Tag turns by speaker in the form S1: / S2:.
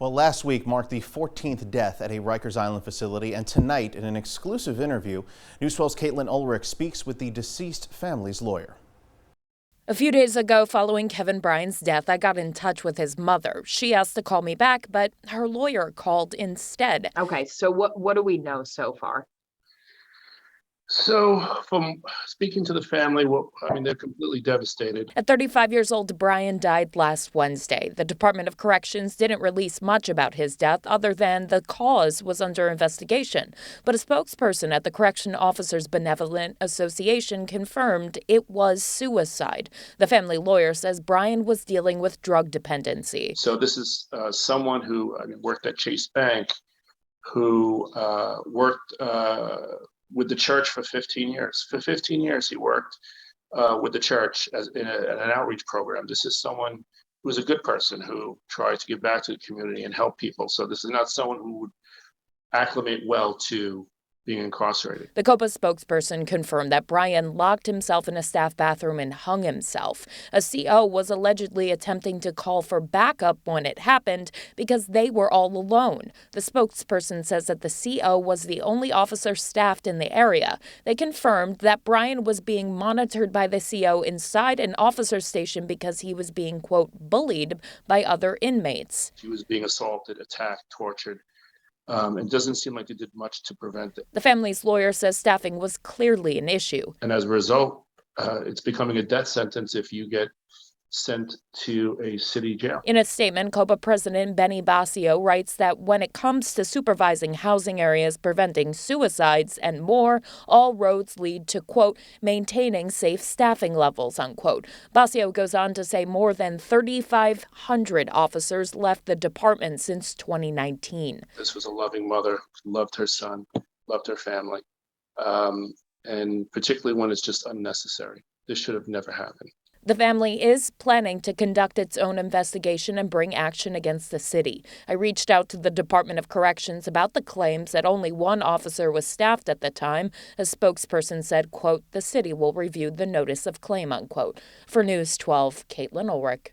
S1: Well, last week marked the 14th death at a Rikers Island facility, and tonight, in an exclusive interview, News 12's Caitlin Ulrich speaks with the deceased family's lawyer.
S2: A few days ago, following Kevin Bryan's death, I got in touch with his mother. She asked to call me back, but her lawyer called instead.
S3: Okay, so what do we know so far?
S4: So from speaking to the family, they're completely devastated.
S2: At 35 years old, Bryan died last Wednesday. The Department of Corrections didn't release much about his death other than the cause was under investigation. But a spokesperson at the Correction Officers Benevolent Association confirmed it was suicide. The family lawyer says Bryan was dealing with drug dependency.
S4: So this is someone who worked at Chase Bank, who worked with the church for 15 years. For 15 years, he worked with the church in an outreach program. This is someone who was a good person who tried to give back to the community and help people. So this is not someone who would acclimate well to being incarcerated.
S2: The COPA spokesperson confirmed that Bryan locked himself in a staff bathroom and hung himself. A CO was allegedly attempting to call for backup when it happened because they were all alone. The spokesperson says that the CO was the only officer staffed in the area. They confirmed that Bryan was being monitored by the CO inside an officer's station because he was being, quote, bullied by other inmates.
S4: He was being assaulted, attacked, tortured. It doesn't seem like they did much to prevent it.
S2: The family's lawyer says staffing was clearly an issue.
S4: And as a result, it's becoming a death sentence if you get sent to a city jail.
S2: In a statement, COPA President Benny Basio writes that when it comes to supervising housing areas, preventing suicides, and more, all roads lead to, quote, maintaining safe staffing levels, unquote. Basio goes on to say more than 3,500 officers left the department since 2019.
S4: This was a loving mother, loved her son, loved her family, and particularly when it's just unnecessary. This should have never happened.
S2: The family is planning to conduct its own investigation and bring action against the city. I reached out to the Department of Corrections about the claims that only one officer was staffed at the time. A spokesperson said, quote, the city will review the notice of claim, unquote. For News 12, Caitlin Ulrich.